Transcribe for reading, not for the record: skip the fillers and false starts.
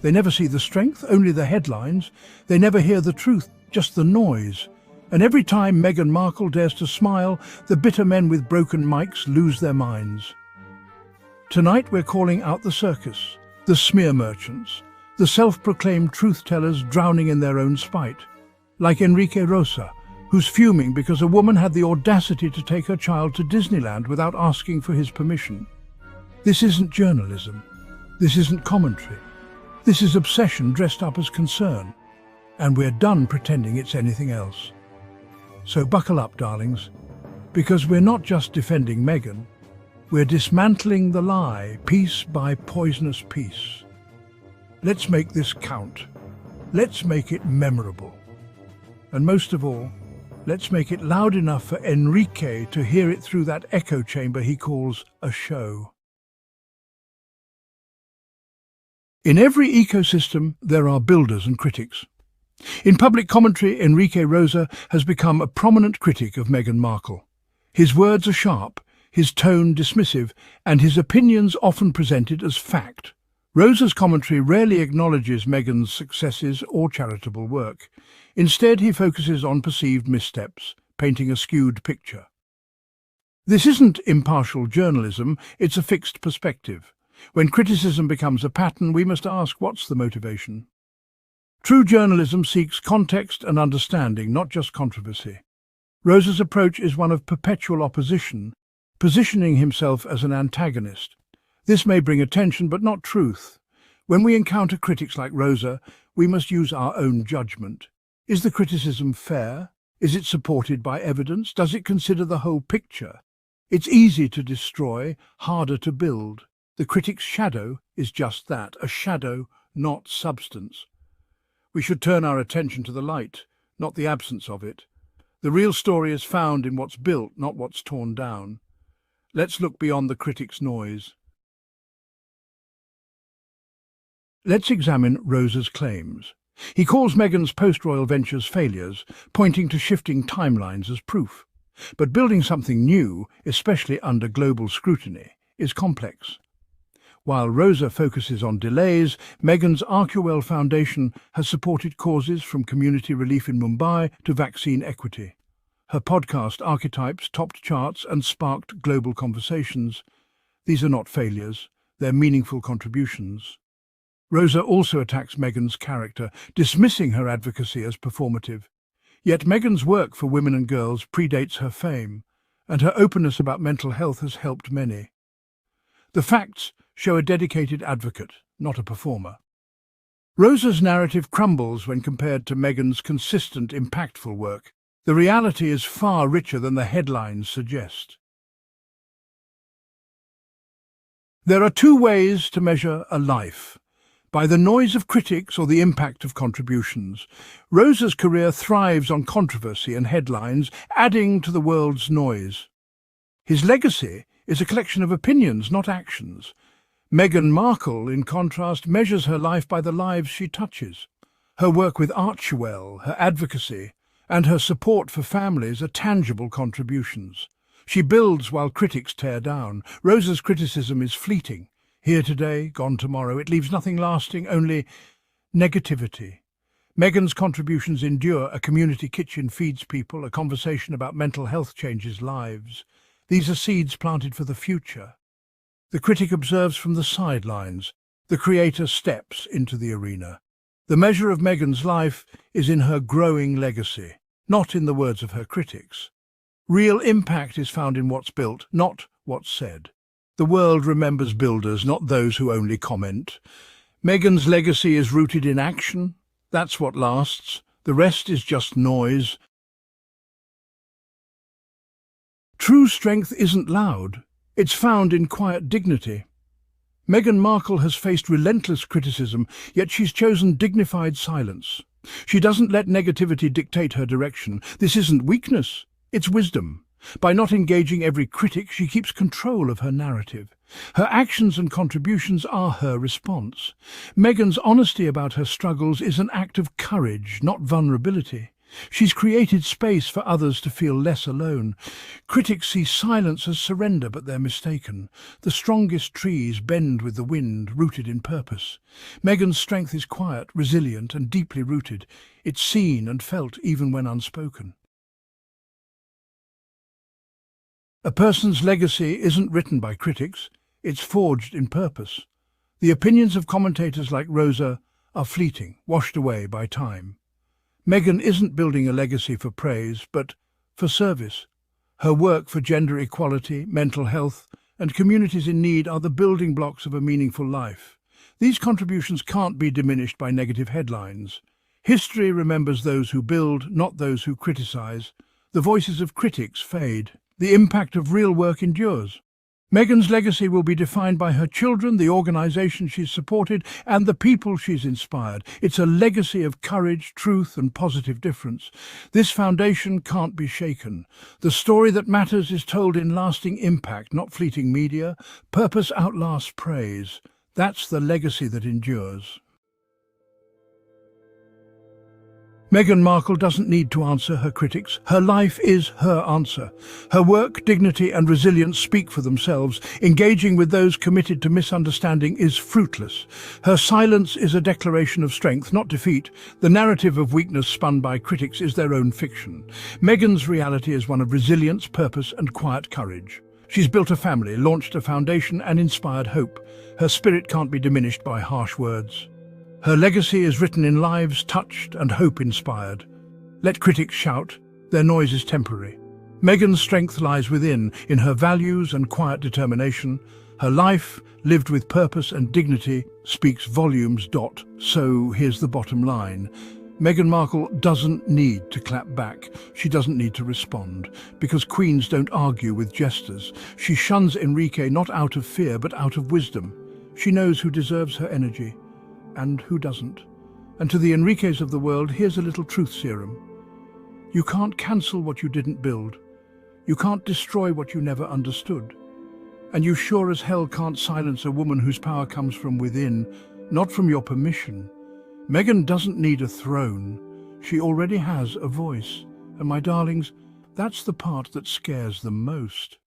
They never see the strength, only the headlines. They never hear the truth, just the noise. And every time Meghan Markle dares to smile, the bitter men with broken mics lose their minds. Tonight we're calling out the circus, the smear merchants, the self-proclaimed truth-tellers drowning in their own spite. Like Enrique Rosa, who's fuming because a woman had the audacity to take her child to Disneyland without asking for his permission. This isn't journalism. This isn't commentary. This is obsession dressed up as concern. And we're done pretending it's anything else. So buckle up, darlings, because we're not just defending Meghan, we're dismantling the lie, piece by poisonous piece. Let's make this count. Let's make it memorable. And most of all, let's make it loud enough for Enrique to hear it through that echo chamber he calls a show. In every ecosystem, there are builders and critics. In public commentary, Enrique Rosa has become a prominent critic of Meghan Markle. His words are sharp, his tone dismissive, and his opinions often presented as fact. Rosa's commentary rarely acknowledges Meghan's successes or charitable work. Instead, he focuses on perceived missteps, painting a skewed picture. This isn't impartial journalism, it's a fixed perspective. When criticism becomes a pattern, we must ask, what's the motivation? True journalism seeks context and understanding, not just controversy. Rosa's approach is one of perpetual opposition, positioning himself as an antagonist. This may bring attention, but not truth. When we encounter critics like Rosa, we must use our own judgment. Is the criticism fair? Is it supported by evidence? Does it consider the whole picture? It's easy to destroy, harder to build. The critic's shadow is just that, a shadow, not substance. We should turn our attention to the light, not the absence of it. The real story is found in what's built, not what's torn down. Let's look beyond the critic's noise. Let's examine Rosa's claims. He calls Meghan's post-royal ventures failures, pointing to shifting timelines as proof. But building something new, especially under global scrutiny, is complex. While Rosa focuses on delays, Meghan's Arcuwell Foundation has supported causes from community relief in Mumbai to vaccine equity. Her podcast Archetypes topped charts and sparked global conversations. These are not failures, they're meaningful contributions. Rosa also attacks Meghan's character, dismissing her advocacy as performative. Yet Meghan's work for women and girls predates her fame, and her openness about mental health has helped many. The facts show a dedicated advocate, not a performer. Rosa's narrative crumbles when compared to Meghan's consistent, impactful work. The reality is far richer than the headlines suggest. There are two ways to measure a life: by the noise of critics or the impact of contributions. Rosa's career thrives on controversy and headlines, adding to the world's noise. His legacy is a collection of opinions, not actions. Meghan Markle, in contrast, measures her life by the lives she touches. Her work with Arcuwell, her advocacy, and her support for families are tangible contributions. She builds while critics tear down. Rosa's criticism is fleeting. Here today, gone tomorrow. It leaves nothing lasting, only negativity. Meghan's contributions endure. A community kitchen feeds people. A conversation about mental health changes lives. These are seeds planted for the future. The critic observes from the sidelines. The creator steps into the arena. The measure of Meghan's life is in her growing legacy, not in the words of her critics. Real impact is found in what's built, not what's said. The world remembers builders, not those who only comment. Meghan's legacy is rooted in action. That's what lasts. The rest is just noise. True strength isn't loud. It's found in quiet dignity. Meghan Markle has faced relentless criticism, yet she's chosen dignified silence. She doesn't let negativity dictate her direction. This isn't weakness, it's wisdom. By not engaging every critic, she keeps control of her narrative. Her actions and contributions are her response. Meghan's honesty about her struggles is an act of courage, not vulnerability. She's created space for others to feel less alone. Critics see silence as surrender, but they're mistaken. The strongest trees bend with the wind, rooted in purpose. Meghan's strength is quiet, resilient, and deeply rooted. It's seen and felt even when unspoken. A person's legacy isn't written by critics, it's forged in purpose. The opinions of commentators like Rosa are fleeting, washed away by time. Meghan isn't building a legacy for praise, but for service. Her work for gender equality, mental health, and communities in need are the building blocks of a meaningful life. These contributions can't be diminished by negative headlines. History remembers those who build, not those who criticize. The voices of critics fade. The impact of real work endures. Meghan's legacy will be defined by her children, the organisations she's supported, and the people she's inspired. It's a legacy of courage, truth, and positive difference. This foundation can't be shaken. The story that matters is told in lasting impact, not fleeting media. Purpose outlasts praise. That's the legacy that endures. Meghan Markle doesn't need to answer her critics. Her life is her answer. Her work, dignity and resilience speak for themselves. Engaging with those committed to misunderstanding is fruitless. Her silence is a declaration of strength, not defeat. The narrative of weakness spun by critics is their own fiction. Meghan's reality is one of resilience, purpose and quiet courage. She's built a family, launched a foundation and inspired hope. Her spirit can't be diminished by harsh words. Her legacy is written in lives touched and hope inspired. Let critics shout, their noise is temporary. Meghan's strength lies within, in her values and quiet determination. Her life, lived with purpose and dignity, speaks volumes. So here's the bottom line. Meghan Markle doesn't need to clap back. She doesn't need to respond, because queens don't argue with jesters. She shuns Enrique not out of fear, but out of wisdom. She knows who deserves her energy and who doesn't. And to the Enriques of the world, here's a little truth serum. You can't cancel what you didn't build. You can't destroy what you never understood. And you sure as hell can't silence a woman whose power comes from within, not from your permission. Meghan doesn't need a throne. She already has a voice. And my darlings, that's the part that scares them most.